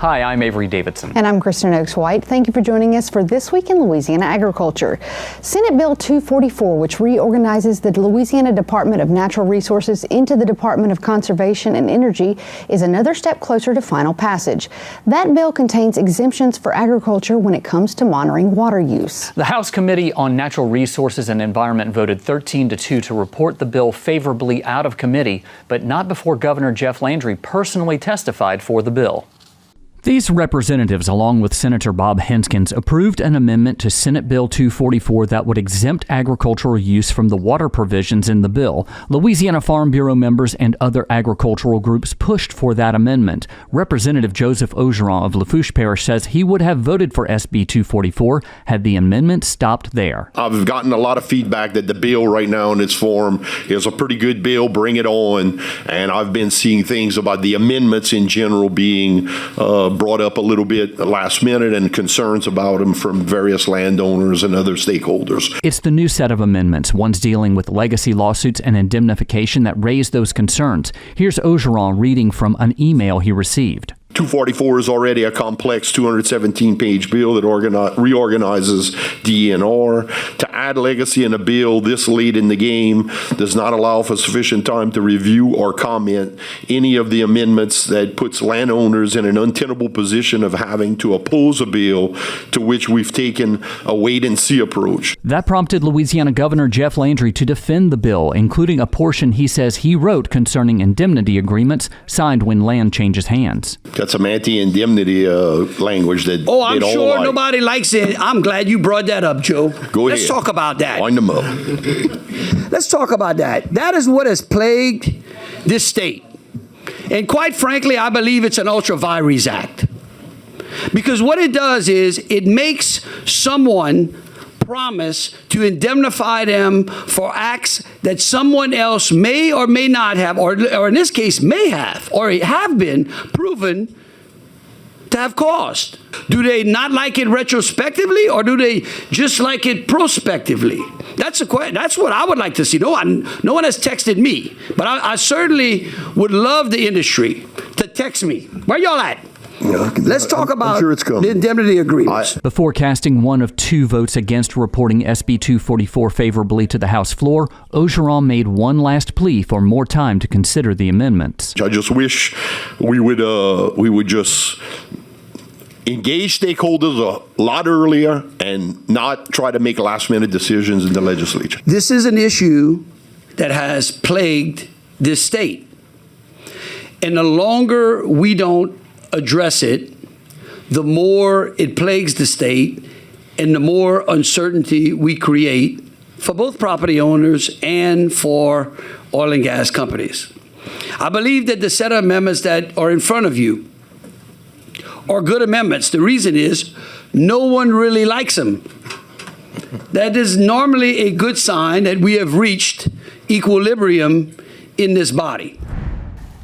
Hi, I'm Avery Davidson. And I'm Kristen Oaks-White. Thank you for joining us for This Week in Louisiana Agriculture. Senate Bill 244, which reorganizes the Louisiana Department of Natural Resources into the Department of Conservation and Energy, is another step closer to final passage. That bill contains exemptions for agriculture when it comes to monitoring water use. The House Committee on Natural Resources and Environment voted 13-2 to report the bill favorably out of committee, but not before Governor Jeff Landry personally testified for the bill. These representatives, along with Senator Bob Henskins, approved an amendment to Senate Bill 244 that would exempt agricultural use from the water provisions in the bill. Louisiana Farm Bureau members and other agricultural groups pushed for that amendment. Representative Joseph Ogeron of Lafourche Parish says he would have voted for SB 244 had the amendment stopped there. I've gotten a lot of feedback that the bill right now in its form is a pretty good bill, bring it on, and I've been seeing things about the amendments in general being brought up a little bit last minute and concerns about them from various landowners and other stakeholders. It's the new set of amendments, ones dealing with legacy lawsuits and indemnification, that raised those concerns. Here's Ogeron reading from an email he received. 244 is already a complex 217-page bill that reorganizes DNR. To add legacy in a bill this late in the game does not allow for sufficient time to review or comment any of the amendments that puts landowners in an untenable position of having to oppose a bill to which we've taken a wait-and-see approach. That prompted Louisiana Governor Jeff Landry to defend the bill, including a portion he says he wrote concerning indemnity agreements signed when land changes hands. Got some anti-indemnity language that Oh, I'm all sure like. Nobody likes it. I'm glad you brought that up, Joe. Go ahead. Let's talk about that. Wind them up. Let's talk about that. That is what has plagued this state. And quite frankly, I believe it's an ultra vires act. Because what it does is it makes someone promise to indemnify them for acts that someone else may or may not have, or in this case may have, or have been proven to have caused. Do they not like it retrospectively, or do they just like it prospectively? That's a question. That's what I would like to see. No one has texted me, but I certainly would love the industry to text me. Where y'all at? Yeah, Let's talk about sure the indemnity agreements. Before casting one of two votes against reporting SB 244 favorably to the House floor, Ogeron made one last plea for more time to consider the amendments. I just wish we would just engage stakeholders a lot earlier and not try to make last-minute decisions in the legislature. This is an issue that has plagued this state. And the longer we don't address it, the more it plagues the state and the more uncertainty we create for both property owners and for oil and gas companies. I believe that the set of amendments that are in front of you are good amendments. The reason is no one really likes them. That is normally a good sign that we have reached equilibrium in this body.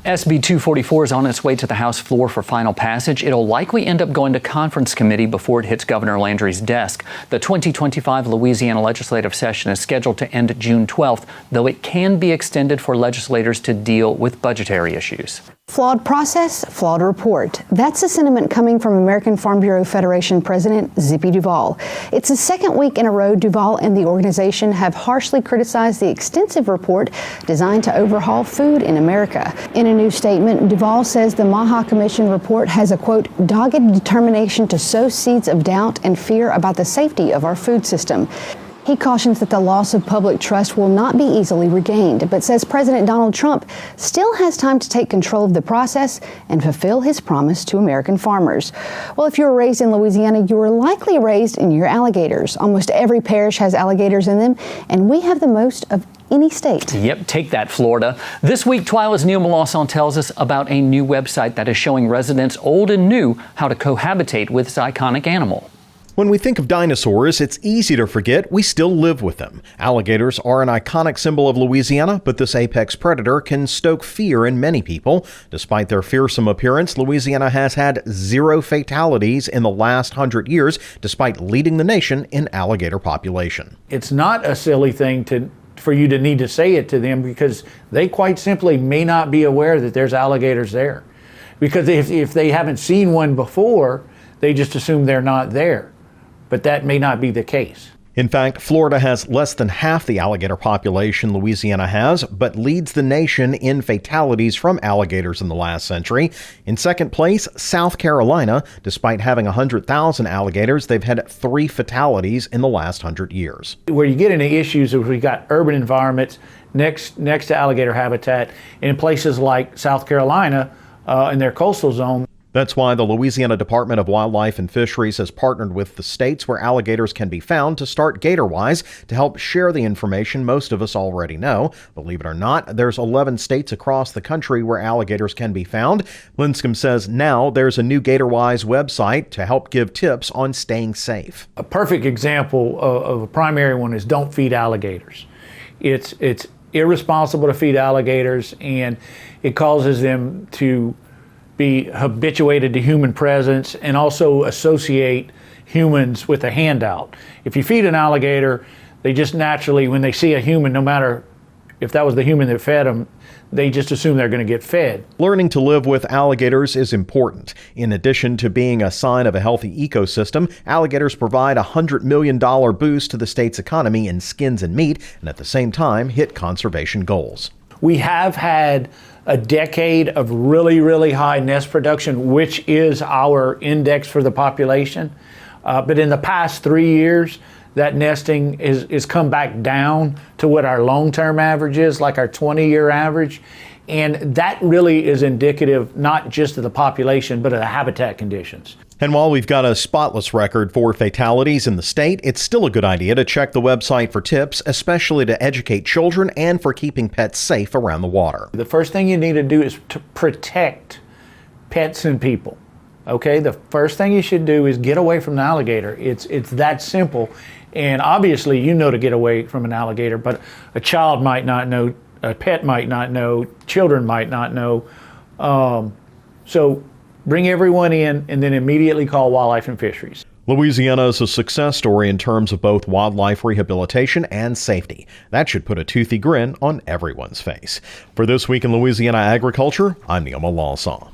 SB 244 is on its way to the House floor for final passage. It'll likely end up going to conference committee before it hits Governor Landry's desk. The 2025 Louisiana legislative session is scheduled to end June 12th, though it can be extended for legislators to deal with budgetary issues. Flawed process, flawed report. That's a sentiment coming from American Farm Bureau Federation President Zippy Duvall. It's the second week in a row Duvall and the organization have harshly criticized the extensive report designed to overhaul food in America. In a new statement, Duvall says the Maha Commission report has a, quote, dogged determination to sow seeds of doubt and fear about the safety of our food system. He cautions that the loss of public trust will not be easily regained, but says President Donald Trump still has time to take control of the process and fulfill his promise to American farmers. Well, if you were raised in Louisiana, you were likely raised near alligators. Almost every parish has alligators in them, and we have the most of any state. Yep, take that, Florida. This week, TWILA's Neil Melanson tells us about a new website that is showing residents old and new how to cohabitate with this iconic animal. When we think of dinosaurs, it's easy to forget we still live with them. Alligators are an iconic symbol of Louisiana, but this apex predator can stoke fear in many people. Despite their fearsome appearance, Louisiana has had 0 fatalities in the last 100 years, despite leading the nation in alligator population. It's not a silly thing for you to need to say it to them, because they quite simply may not be aware that there's alligators there. Because if they haven't seen one before, they just assume they're not there. But that may not be the case. In fact, Florida has less than half the alligator population Louisiana has, but leads the nation in fatalities from alligators in the last century. In second place, South Carolina. Despite having 100,000 alligators, they've had 3 fatalities in the last 100 years. Where you get into issues is we got urban environments next to alligator habitat, and in places like South Carolina in their coastal zone. That's why the Louisiana Department of Wildlife and Fisheries has partnered with the states where alligators can be found to start Gator Wise to help share the information most of us already know. Believe it or not, there's 11 states across the country where alligators can be found. Linscomb says now there's a new Gator Wise website to help give tips on staying safe. A perfect example of a primary one is don't feed alligators. It's irresponsible to feed alligators, and it causes them to be habituated to human presence and also associate humans with a handout. If you feed an alligator, they just naturally, when they see a human, no matter if that was the human that fed them, they just assume they're going to get fed. Learning to live with alligators is important. In addition to being a sign of a healthy ecosystem, alligators provide a $100 million boost to the state's economy in skins and meat, and at the same time hit conservation goals. We have had a decade of really, really high nest production, which is our index for the population. But in the past 3 years, that nesting is come back down to what our long-term average is, like our 20-year average. And that really is indicative not just of the population, but of the habitat conditions. And while we've got a spotless record for fatalities in the state, it's still a good idea to check the website for tips, especially to educate children and for keeping pets safe around the water. The first thing you need to do is to protect pets and people. Okay, the first thing you should do is get away from the alligator. It's that simple. And obviously you know to get away from an alligator, but a child might not know, a pet might not know, children might not know. So bring everyone in and then immediately call Wildlife and Fisheries. Louisiana is a success story in terms of both wildlife rehabilitation and safety. That should put a toothy grin on everyone's face. For This Week in Louisiana Agriculture, I'm Neil Lawson.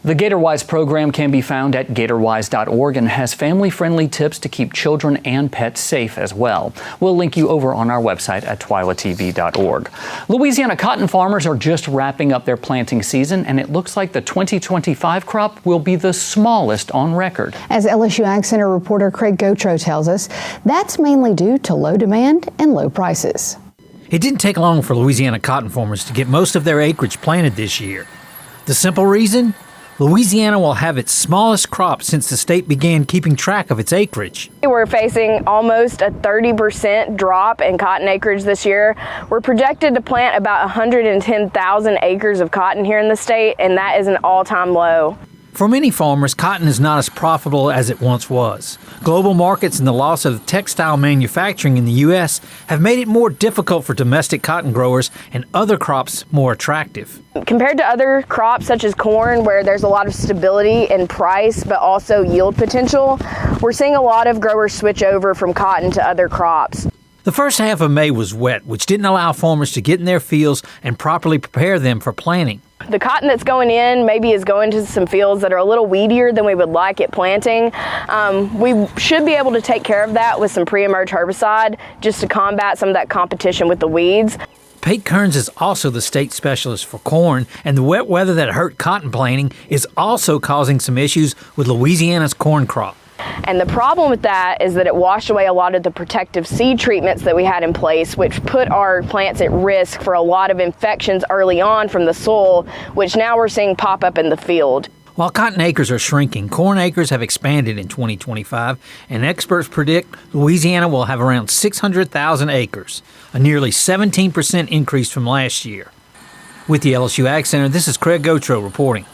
The Gator Wise program can be found at gatorwise.org and has family-friendly tips to keep children and pets safe as well. We'll link you over on our website at twilatv.org. Louisiana cotton farmers are just wrapping up their planting season, and it looks like the 2025 crop will be the smallest on record. As LSU Ag Center reporter Craig Gautreaux tells us, that's mainly due to low demand and low prices. It didn't take long for Louisiana cotton farmers to get most of their acreage planted this year. The simple reason? Louisiana will have its smallest crop since the state began keeping track of its acreage. We're facing almost a 30% drop in cotton acreage this year. We're projected to plant about 110,000 acres of cotton here in the state, and that is an all-time low. For many farmers, cotton is not as profitable as it once was. Global markets and the loss of textile manufacturing in the U.S. have made it more difficult for domestic cotton growers and other crops more attractive. Compared to other crops such as corn, where there's a lot of stability in price but also yield potential, we're seeing a lot of growers switch over from cotton to other crops. The first half of May was wet, which didn't allow farmers to get in their fields and properly prepare them for planting. The cotton that's going in maybe is going to some fields that are a little weedier than we would like at planting. We should be able to take care of that with some pre-emerge herbicide just to combat some of that competition with the weeds. Pate Kearns is also the state specialist for corn, and the wet weather that hurt cotton planting is also causing some issues with Louisiana's corn crop. And the problem with that is that it washed away a lot of the protective seed treatments that we had in place, which put our plants at risk for a lot of infections early on from the soil, which now we're seeing pop up in the field. While cotton acres are shrinking, corn acres have expanded in 2025, and experts predict Louisiana will have around 600,000 acres, a nearly 17% increase from last year. With the LSU Ag Center, this is Craig Gautreaux reporting.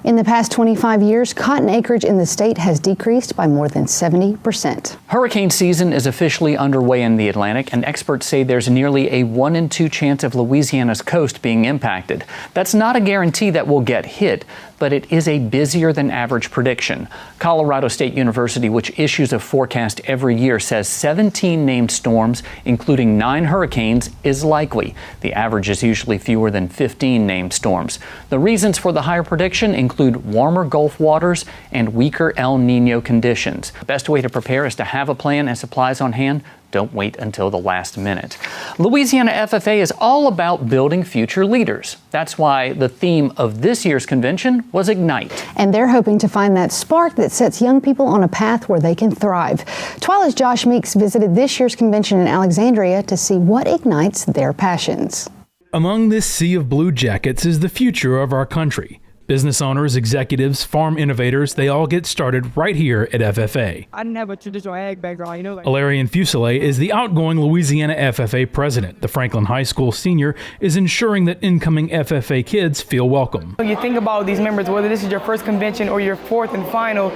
In the past 25 years, cotton acreage in the state has decreased by more than 70%. Hurricane season is officially underway in the Atlantic, and experts say there's nearly a 1 in 2 chance of Louisiana's coast being impacted. That's not a guarantee that we'll get hit. but it is a busier than average prediction. Colorado State University, which issues a forecast every year, says 17 named storms, including 9 hurricanes, is likely. The average is usually fewer than 15 named storms. The reasons for the higher prediction include warmer Gulf waters and weaker El Nino conditions. The best way to prepare is to have a plan and supplies on hand. Don't wait until the last minute. Louisiana FFA is all about building future leaders. That's why the theme of this year's convention was Ignite. And they're hoping to find that spark that sets young people on a path where they can thrive. TWILA's Josh Meeks visited this year's convention in Alexandria to see what ignites their passions. Among this sea of blue jackets is the future of our country. Business owners, executives, farm innovators, they all get started right here at FFA. I didn't have a traditional ag background, Alarian Fuselier is the outgoing Louisiana FFA president. The Franklin High School senior is ensuring that incoming FFA kids feel welcome. You think about these members, whether this is your first convention or your fourth and final,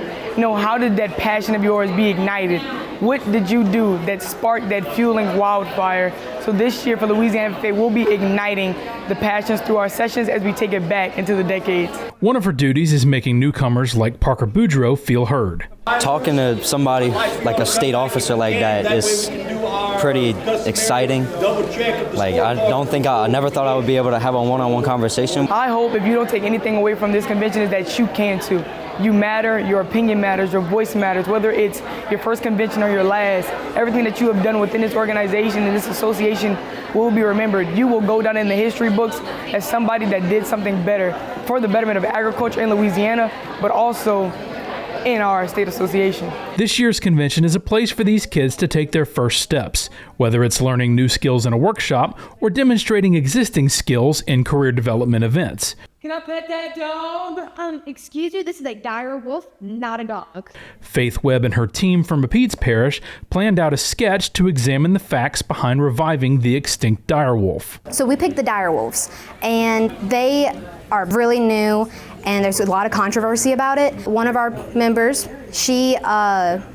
how did that passion of yours be ignited? What did you do that sparked that fueling wildfire? So this year for Louisiana FFA, we'll be igniting the passions through our sessions as we take it back into the decades. One of her duties is making newcomers like Parker Boudreaux feel heard. Talking to somebody like a state officer like that is pretty exciting. I never thought I would be able to have a one-on-one conversation. I hope if you don't take anything away from this convention is that you can too. You matter, your opinion matters, your voice matters, whether it's your first convention or your last. Everything that you have done within this organization and this association will be remembered. You will go down in the history books as somebody that did something better for the betterment of agriculture in Louisiana, but also in our state association. This year's convention is a place for these kids to take their first steps, whether it's learning new skills in a workshop or demonstrating existing skills in career development events. Can I pet that dog? Excuse you, this is a dire wolf, not a dog. Faith Webb and her team from Rapides Parish planned out a sketch to examine the facts behind reviving the extinct dire wolf. So we picked the dire wolves, and they are really new, and there's a lot of controversy about it. One of our members, she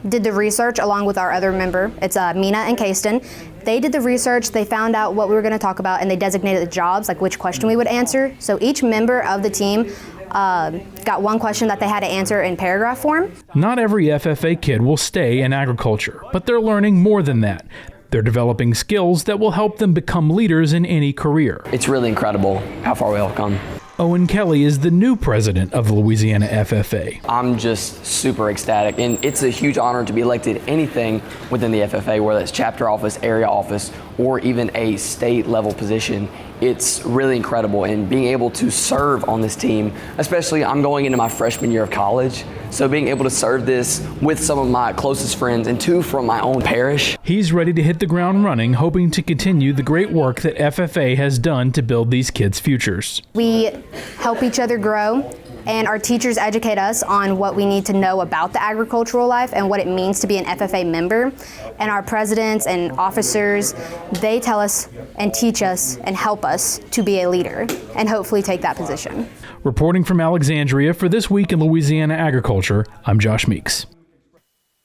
did the research along with our other member. It's Mina and Kasten. They did the research, they found out what we were going to talk about, and they designated the jobs, like which question we would answer. So each member of the team got one question that they had to answer in paragraph form. Not every FFA kid will stay in agriculture, but they're learning more than that. They're developing skills that will help them become leaders in any career. It's really incredible how far we all come. Owen Kelly is the new president of the Louisiana FFA. I'm just super ecstatic, and it's a huge honor to be elected anything within the FFA, whether it's chapter office, area office, or even a state level position. It's really incredible, and being able to serve on this team, especially I'm going into my freshman year of college, so being able to serve this with some of my closest friends and 2 from my own parish. He's ready to hit the ground running, hoping to continue the great work that FFA has done to build these kids' futures. We help each other grow, and our teachers educate us on what we need to know about the agricultural life and what it means to be an FFA member. And our presidents and officers, they tell us and teach us and help us to be a leader and hopefully take that position. Reporting from Alexandria for This Week in Louisiana Agriculture, I'm Josh Meeks.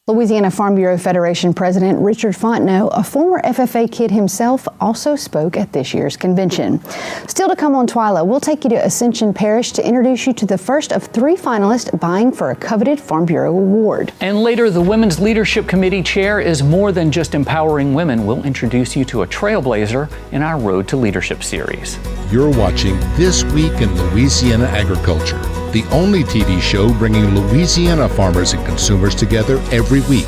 Louisiana Farm Bureau Federation President Richard Fontenot, a former FFA kid himself, also spoke at this year's convention. Still to come on TWILA, we'll take you to Ascension Parish to introduce you to the first of 3 finalists vying for a coveted Farm Bureau award. And later, the Women's Leadership Committee chair is more than just empowering women. We'll introduce you to a trailblazer in our Road to Leadership series. You're watching This Week in Louisiana Agriculture, the only TV show bringing Louisiana farmers and consumers together every week.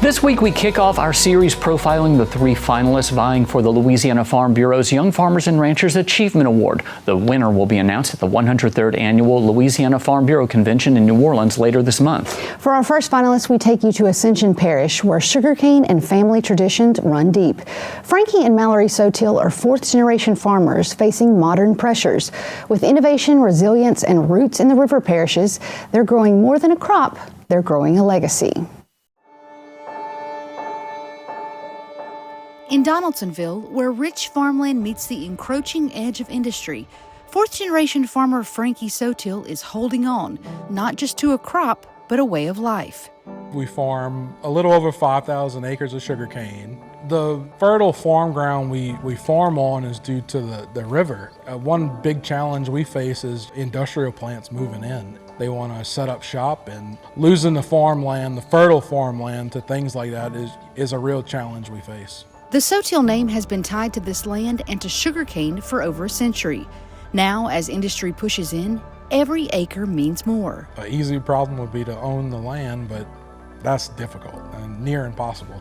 This week, we kick off our series profiling the 3 finalists vying for the Louisiana Farm Bureau's Young Farmers and Ranchers Achievement Award. The winner will be announced at the 103rd Annual Louisiana Farm Bureau Convention in New Orleans later this month. For our first finalist, we take you to Ascension Parish, where sugarcane and family traditions run deep. Frankie and Mallory Sotile are 4th-generation farmers facing modern pressures. With innovation, resilience, and roots in the river parishes, they're growing more than a crop, they're growing a legacy. In Donaldsonville, where rich farmland meets the encroaching edge of industry, 4th-generation farmer Frankie Sotile is holding on, not just to a crop, but a way of life. We farm a little over 5,000 acres of sugarcane. The fertile farm ground we farm on is due to the river. One big challenge we face is industrial plants moving in. They want to set up shop, and losing the farmland, the fertile farmland, to things like that is a real challenge we face. The Sotile name has been tied to this land and to sugarcane for over a century. Now, as industry pushes in, every acre means more. An easy problem would be to own the land, but that's difficult and near impossible.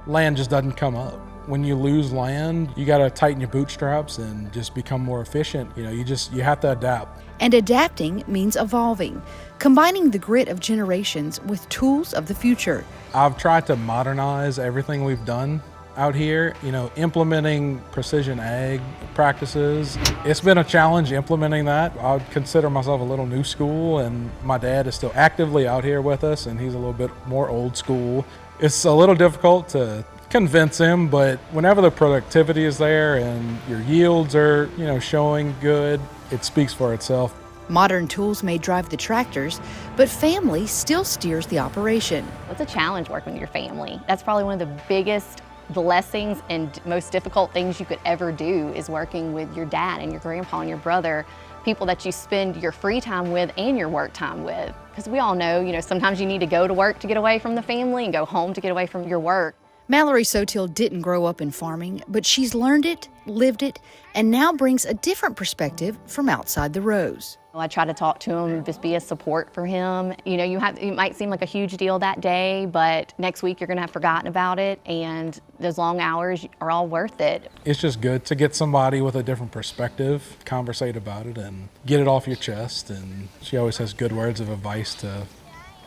Land just doesn't come up. When you lose land, you got to tighten your bootstraps and just become more efficient. You have to adapt. And adapting means evolving, combining the grit of generations with tools of the future. I've tried to modernize everything we've done out here, implementing precision ag practices. It's been a challenge implementing that. I would consider myself a little new school, and my dad is still actively out here with us, and he's a little bit more old school. It's a little difficult to convince him, but whenever the productivity is there and your yields are, showing good, it speaks for itself. Modern tools may drive the tractors, but family still steers the operation. It's a challenge working with your family. That's probably one of the biggest blessings and most difficult things you could ever do is working with your dad and your grandpa and your brother, people that you spend your free time with and your work time with. Because we all know, sometimes you need to go to work to get away from the family and go home to get away from your work. Mallory Sotile didn't grow up in farming, but she's learned it, lived it, and now brings a different perspective from outside the rows. I try to talk to him, just be a support for him. It might seem like a huge deal that day, but next week you're gonna have forgotten about it, and those long hours are all worth it. It's just good to get somebody with a different perspective, conversate about it, and get it off your chest. And she always has good words of advice to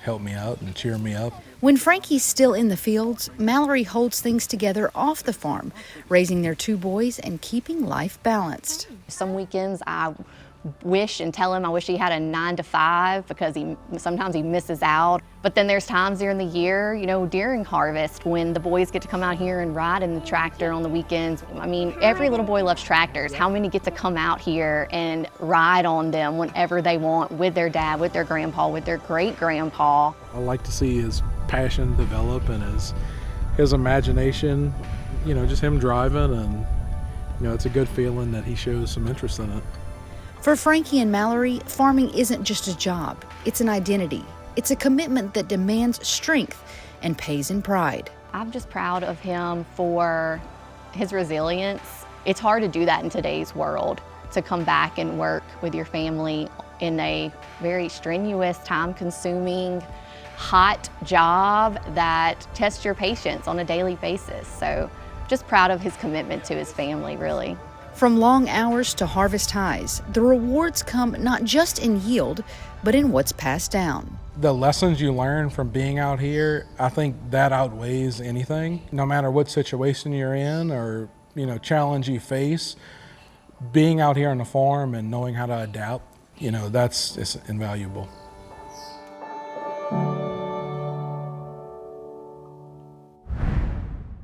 help me out and cheer me up. When Frankie's still in the fields, Mallory holds things together off the farm, raising their 2 boys and keeping life balanced. Some weekends I wish and tell him I wish he had a 9 to 5 because sometimes he misses out. But then there's times during the year, during harvest, when the boys get to come out here and ride in the tractor on the weekends. I mean, every little boy loves tractors. How many get to come out here and ride on them whenever they want with their dad, with their grandpa, with their great-grandpa? I like to see his passion develop and his imagination, just him driving, and it's a good feeling that he shows some interest in it. For Frankie and Mallory, farming isn't just a job, it's an identity. It's a commitment that demands strength and pays in pride. I'm just proud of him for his resilience. It's hard to do that in today's world, to come back and work with your family in a very strenuous, time-consuming, hot job that tests your patience on a daily basis. So just proud of his commitment to his family, really. From long hours to harvest highs, the rewards come not just in yield, but in what's passed down. The lessons you learn from being out here, I think that outweighs anything. No matter what situation you're in or, challenge you face, being out here on the farm and knowing how to adapt, it's invaluable.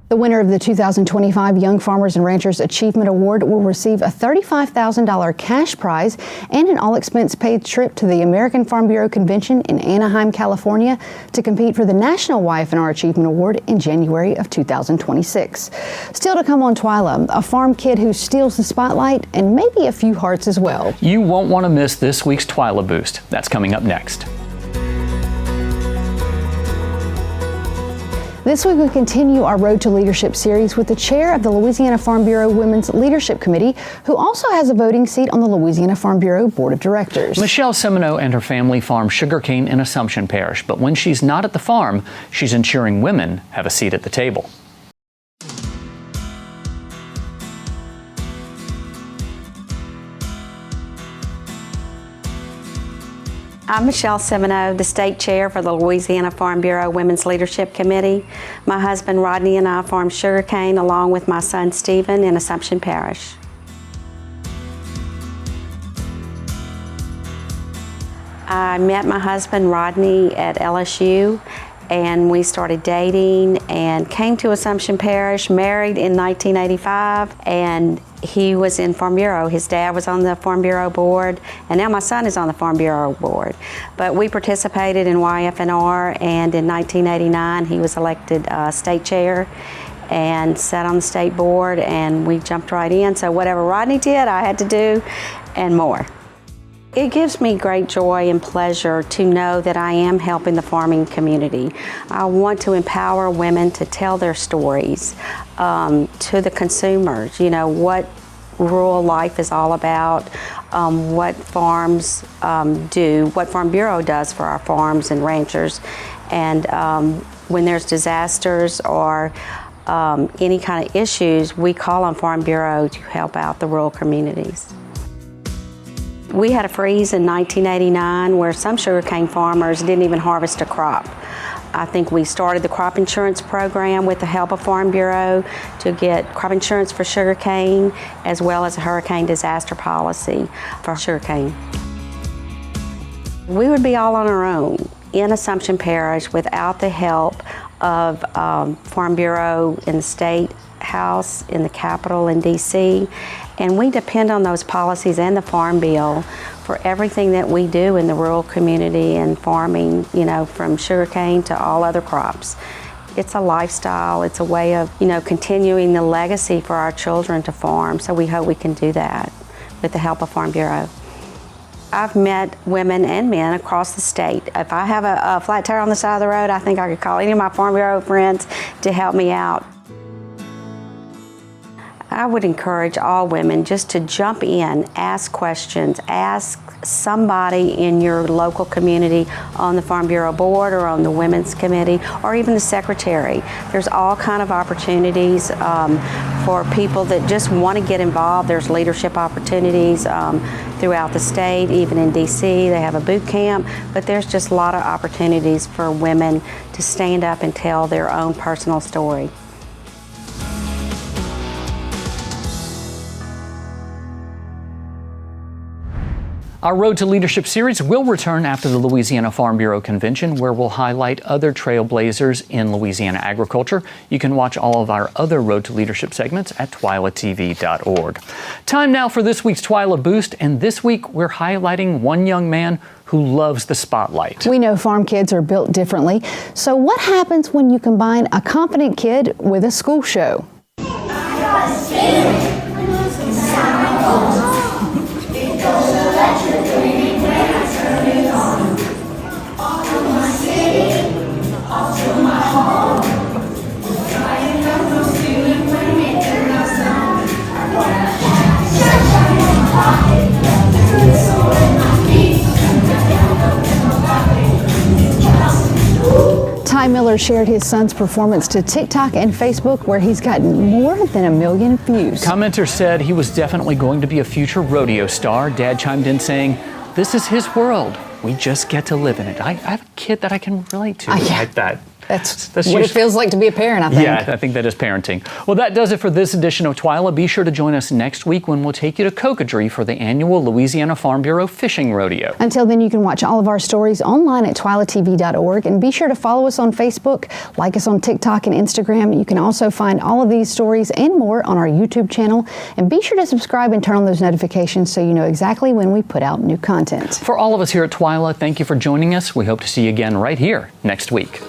The winner of the 2025 Young Farmers and Ranchers Achievement Award will receive a $35,000 cash prize and an all-expense-paid trip to the American Farm Bureau Convention in Anaheim, California, to compete for the National YFNR Achievement Award in January of 2026. Still to come on TWILA, a farm kid who steals the spotlight and maybe a few hearts as well. You won't want to miss this week's TWILA Boost. That's coming up next. This week we continue our Road to Leadership series with the chair of the Louisiana Farm Bureau Women's Leadership Committee, who also has a voting seat on the Louisiana Farm Bureau Board of Directors. Michele Simoneaux and her family farm sugarcane in Assumption Parish, but when she's not at the farm, she's ensuring women have a seat at the table. I'm Michele Simoneaux, the state chair for the Louisiana Farm Bureau Women's Leadership Committee. My husband Rodney and I farm sugarcane along with my son Stephen in Assumption Parish. I met my husband Rodney at LSU, and we started dating and came to Assumption Parish, married in 1985, and he was in Farm Bureau. His dad was on the Farm Bureau board, and now my son is on the Farm Bureau board. But we participated in YFNR, and in 1989 he was elected state chair, and sat on the state board, and we jumped right in. So whatever Rodney did, I had to do, and more. It gives me great joy and pleasure to know that I am helping the farming community. I want to empower women to tell their stories to the consumers, you know, what rural life is all about, what farms do, what Farm Bureau does for our farms and ranchers, and when there's disasters or any kind of issues, we call on Farm Bureau to help out the rural communities. We had a freeze in 1989 where some sugarcane farmers didn't even harvest a crop. I think we started the crop insurance program with the help of Farm Bureau to get crop insurance for sugarcane, as well as a hurricane disaster policy for sugarcane. We would be all on our own in Assumption Parish without the help of Farm Bureau in the State House, in the Capitol in DC, and we depend on those policies and the Farm Bill for everything that we do in the rural community and farming, you know, from sugarcane to all other crops. It's a lifestyle, it's a way of, you know, continuing the legacy for our children to farm, so we hope we can do that with the help of Farm Bureau. I've met women and men across the state. If I have a flat tire on the side of the road, I think I could call any of my Farm Bureau friends to help me out. I would encourage all women just to jump in, ask questions, ask somebody in your local community on the Farm Bureau board or on the Women's Committee or even the secretary. There's all kind of opportunities for people that just want to get involved. There's leadership opportunities throughout the state, even in DC. They have a boot camp, but there's just a lot of opportunities for women to stand up and tell their own personal story. Our Road to Leadership series will return after the Louisiana Farm Bureau Convention, where we'll highlight other trailblazers in Louisiana agriculture. You can watch all of our other Road to Leadership segments at twilatv.org. Time now for this week's TWILA Boost, and this week we're highlighting one young man who loves the spotlight. We know farm kids are built differently, so what happens when you combine a confident kid with a school show? Ty Miller shared his son's performance to TikTok and Facebook, where he's gotten more than 1 million views. Commenters said he was definitely going to be a future rodeo star. Dad chimed in saying, "This is his world. We just get to live in it." I have a kid that I can relate to like that. That's what it feels like to be a parent, I think. Yeah, I think that is parenting. Well, that does it for this edition of TWILA. Be sure to join us next week when we'll take you to Cocodrie for the annual Louisiana Farm Bureau Fishing Rodeo. Until then, you can watch all of our stories online at twilatv.org, and be sure to follow us on Facebook, like us on TikTok and Instagram. You can also find all of these stories and more on our YouTube channel, and be sure to subscribe and turn on those notifications so you know exactly when we put out new content. For all of us here at TWILA, thank you for joining us. We hope to see you again right here next week.